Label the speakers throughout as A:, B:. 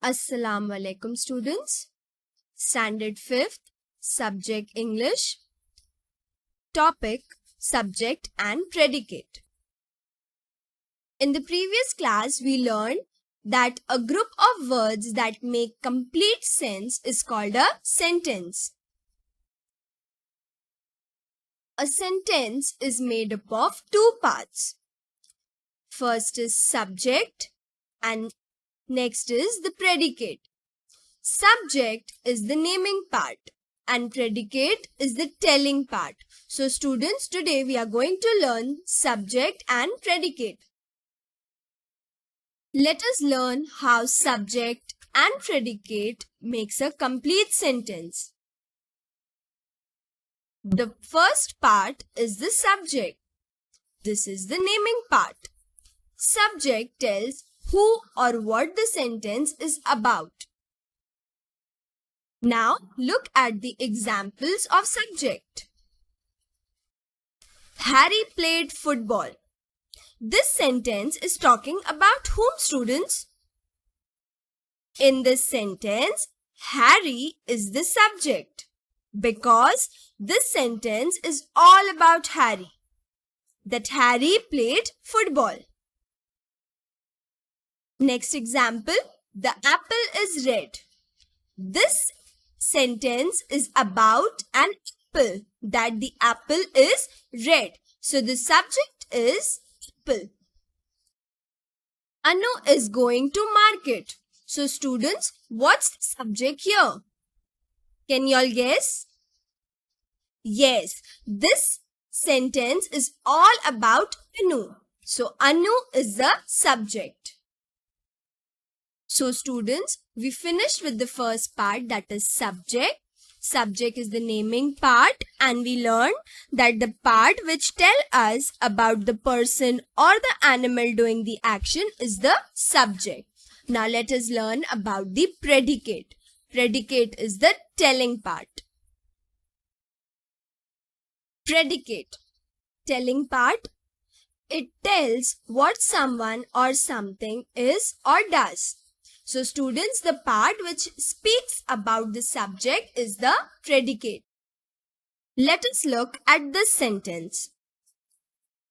A: Assalamu alaikum students. Standard 5th, Subject English. Topic, Subject and Predicate. In the previous class, we learned that a group of words that make complete sense is called a sentence. A sentence is made up of two parts. First is subject and next is the predicate. Subject is the naming part and predicate is the telling part. So students, today we are going to learn subject and predicate. Let us learn how subject and predicate makes a complete sentence. The first part is the subject. This is the naming part. Subject tells who or what the sentence is about. Now look at the examples of subject. Harry played football. This sentence is talking about whom, students? In this sentence, Harry is the subject because this sentence is all about Harry, that Harry played football. Next example, the apple is red. This sentence is about an apple, that the apple is red. So the subject is apple. Anu is going to market. So students, what's the subject here? Can you all guess? Yes, this sentence is all about Anu. So Anu is the subject. So students, we finished with the first part, that is subject. Subject is the naming part and we learned that the part which tell us about the person or the animal doing the action is the subject. Now let us learn about the predicate. Predicate is the telling part. Predicate, telling part, it tells what someone or something is or does. So students, the part which speaks about the subject is the predicate. Let us look at this sentence.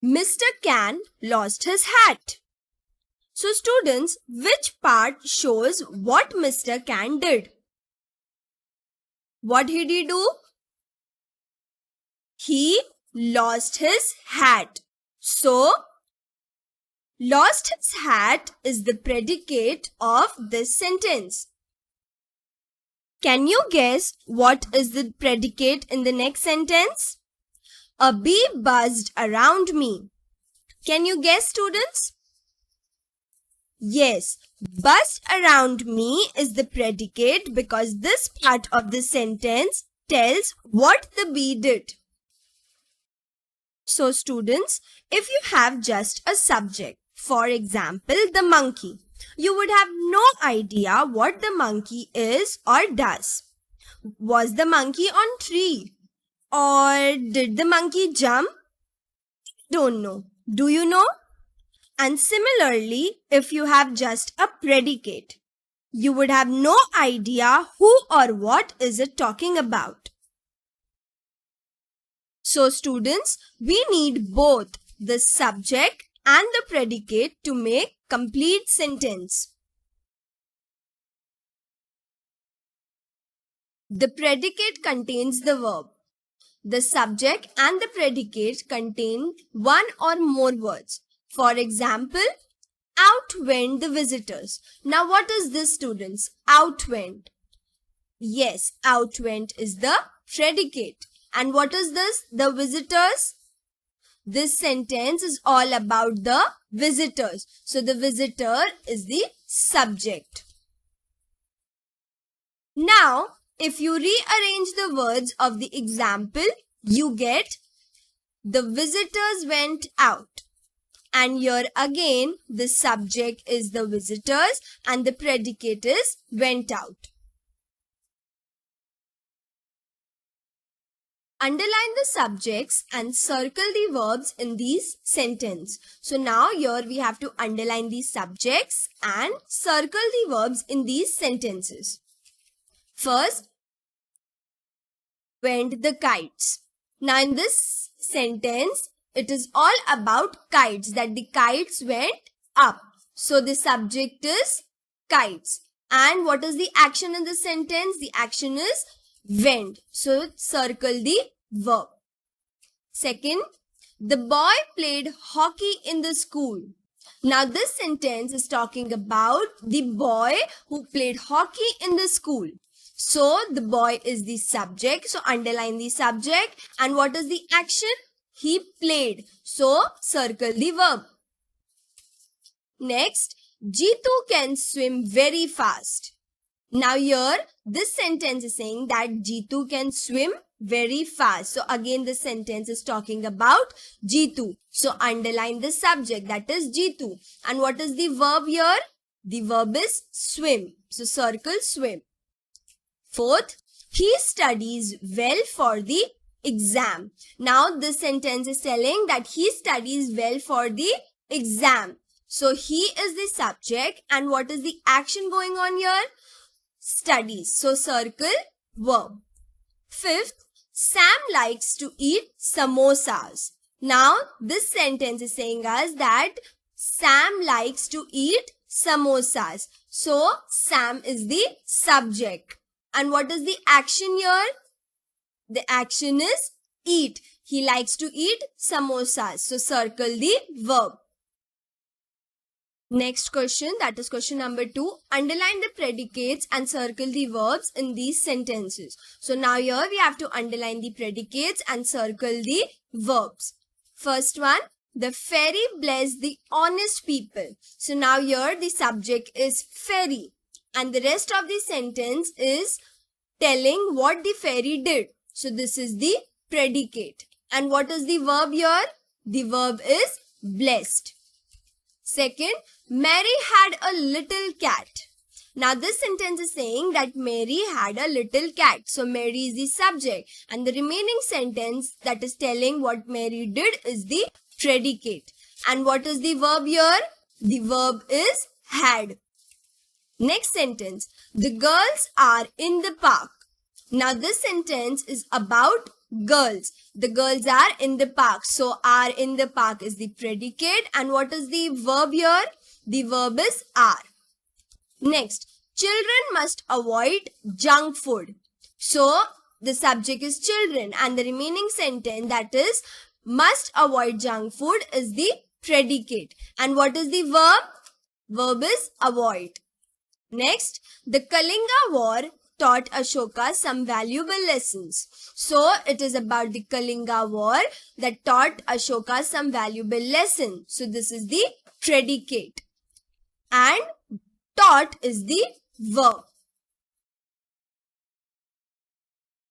A: Mr. Can lost his hat. So students, which part shows what Mr. Can did? What did he do? He lost his hat. So, lost his hat is the predicate of this sentence. Can you guess what is the predicate in the next sentence? A bee buzzed around me. Can you guess, students? Yes, buzzed around me is the predicate because this part of the sentence tells what the bee did. So students, if you have just a subject, for example, the monkey, you would have no idea what the monkey is or does. Was the monkey on tree? Or did the monkey jump? Don't know. Do you know? And similarly, if you have just a predicate, you would have no idea who or what is it talking about. So students, we need both the subject and the predicate to make complete sentence. The predicate contains the verb. The subject and the predicate contain one or more words. For example, out went the visitors. Now what is this, students? Out went. Yes, out went is the predicate. And what is this? The visitors. This sentence is all about the visitors. So the visitor is the subject. Now, if you rearrange the words of the example, you get the visitors went out. And here again, the subject is the visitors and the predicate is went out. underline the subjects and circle the verbs in these sentence. So now here we have to underline the subjects and circle the verbs in these sentences. First, went the kites. Now in this sentence, it is all about kites, that the kites went up. So the subject is kites. And what is the action in the sentence? The action is went. So circle the verb. Second, the boy played hockey in the school. Now this sentence is talking about the boy who played hockey in the school. So the boy is the subject. So underline the subject. And what is the action? He played. So circle the verb. Next, Jitu can swim very fast. Now here, this sentence is saying that Jitu can swim very fast. So again, this sentence is talking about Jitu. So underline the subject, that is Jitu. And what is the verb here? The verb is swim. So circle swim. Fourth, he studies well for the exam. Now this sentence is telling that he studies well for the exam. So he is the subject, and what is the action going on here? Studies. So circle verb. Fifth, Sam likes to eat samosas. Now this sentence is saying us that Sam likes to eat samosas. So Sam is the subject. And what is the action here? The action is eat. He likes to eat samosas. So circle the verb. Next question, that is question number 2. Underline the predicates and circle the verbs in these sentences. So now here we have to underline the predicates and circle the verbs. First one, the fairy blessed the honest people. So now here the subject is fairy. And the rest of the sentence is telling what the fairy did. So this is the predicate. And what is the verb here? The verb is blessed. Second, Mary had a little cat. Now this sentence is saying that Mary had a little cat. So Mary is the subject. And the remaining sentence that is telling what Mary did is the predicate. And what is the verb here? The verb is had. Next sentence, the girls are in the park. Now this sentence is about girls. The girls are in the park. So are in the park is the predicate. And what is the verb here? The verb is are. Next, children must avoid junk food. So the subject is children, and the remaining sentence, that is must avoid junk food, is the predicate. And what is the verb? Verb is avoid. Next, the Kalinga War taught Ashoka some valuable lessons. So it is about the Kalinga War that taught Ashoka some valuable lessons. So this is the predicate. And taught is the verb.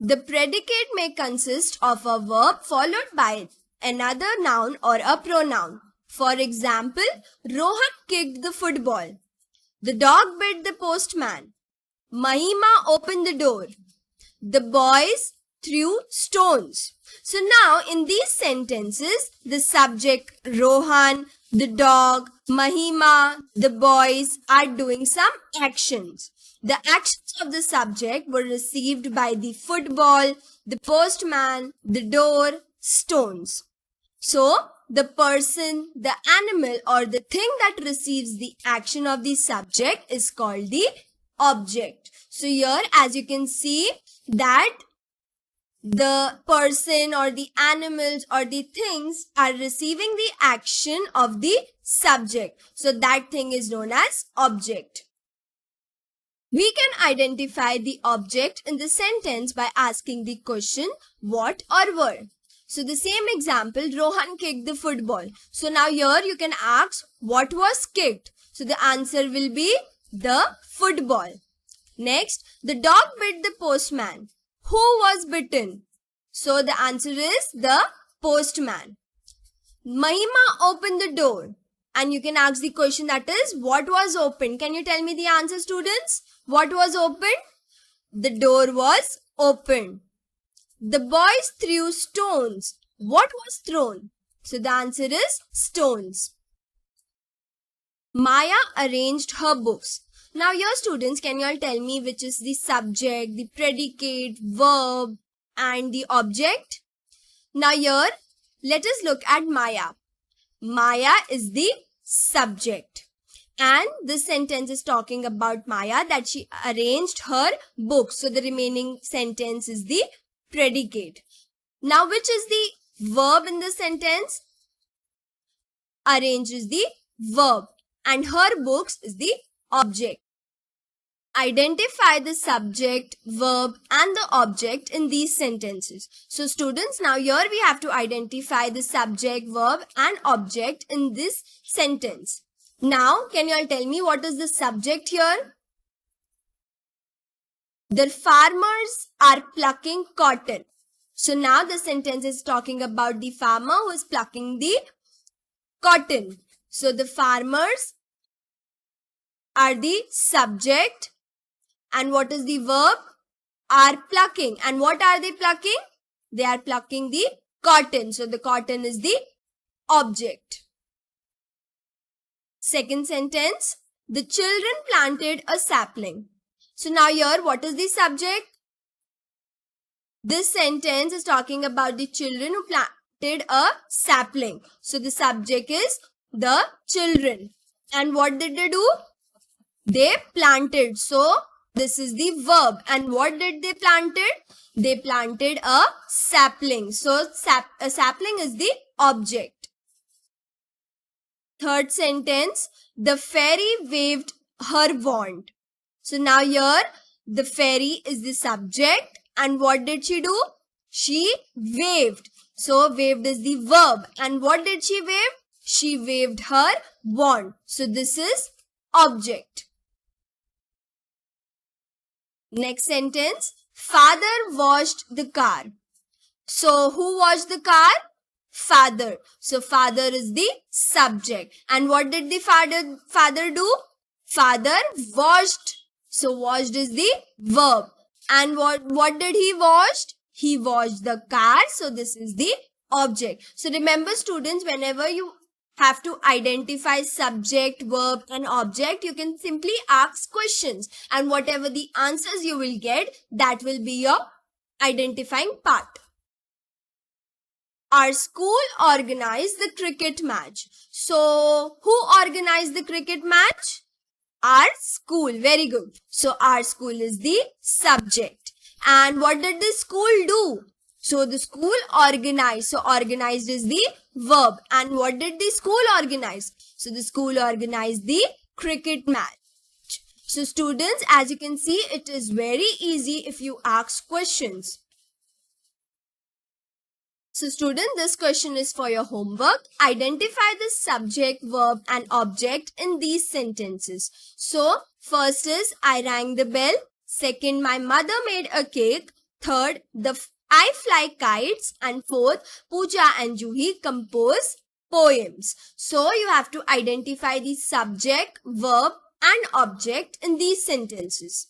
A: The predicate may consist of a verb followed by another noun or a pronoun. For example, Rohan kicked the football. The dog bit the postman. Mahima opened the door. The boys threw stones. So now in these sentences, the subject Rohan, the dog, Mahima, the boys are doing some actions. The actions of the subject were received by the football, the postman, the door, stones. So the person, the animal, or the thing that receives the action of the subject is called the object. So here, as you can see, that the person or the animals or the things are receiving the action of the subject. So that thing is known as object. We can identify the object in the sentence by asking the question what or where. So the same example, Rohan kicked the football. So now here you can ask what was kicked. So the answer will be the football. Next, the dog bit the postman. Who was bitten? So the answer is the postman. Mahima opened the door. And you can ask the question, that is, what was opened? Can you tell me the answer, students? What was opened? The door was opened. The boys threw stones. What was thrown? So the answer is stones. Maya arranged her books. Now your students, can you all tell me which is the subject, the predicate, verb and the object? Now here, let us look at Maya. Maya is the subject. And this sentence is talking about Maya, that she arranged her books. So the remaining sentence is the predicate. Now which is the verb in the sentence? Arrange is the verb and her books is the object. Identify the subject, verb and the object in these sentences. So students, now here we have to identify the subject, verb and object in this sentence. Now, can you all tell me what is the subject here? The farmers are plucking cotton. So now the sentence is talking about the farmer who is plucking the cotton. So the farmers are the subject. And what is the verb? Are plucking. And what are they plucking? They are plucking the cotton. So the cotton is the object. Second sentence. The children planted a sapling. So now here, what is the subject? This sentence is talking about the children who planted a sapling. So the subject is the children. And what did they do? They planted. So this is the verb. And what did they planted? They planted a sapling. So a sapling is the object. Third sentence. The fairy waved her wand. So now here the fairy is the subject. And what did she do? She waved. So waved is the verb. And what did she wave? She waved her wand. So this is object. Next sentence. Father washed the car. So who washed the car? Father. So father is the subject. And what did the father do? Father washed. So washed is the verb. And what did he wash? He washed the car. So this is the object. So remember students, whenever you have to identify subject, verb and object, you can simply ask questions. And whatever the answers you will get, that will be your identifying part. Our school organized the cricket match. So who organized the cricket match? Our school. Very good. So our school is the subject. And what did the school do? So the school organized. So organized is the verb. And what did the school organize? So the school organized the cricket match. So students, as you can see, it is very easy if you ask questions. So student, this question is for your homework. Identify the subject, verb and object in these sentences. So first is I rang the bell. Second, my mother made a cake. Third, I fly kites. And fourth, Pooja and Juhi compose poems. So you have to identify the subject, verb and object in these sentences.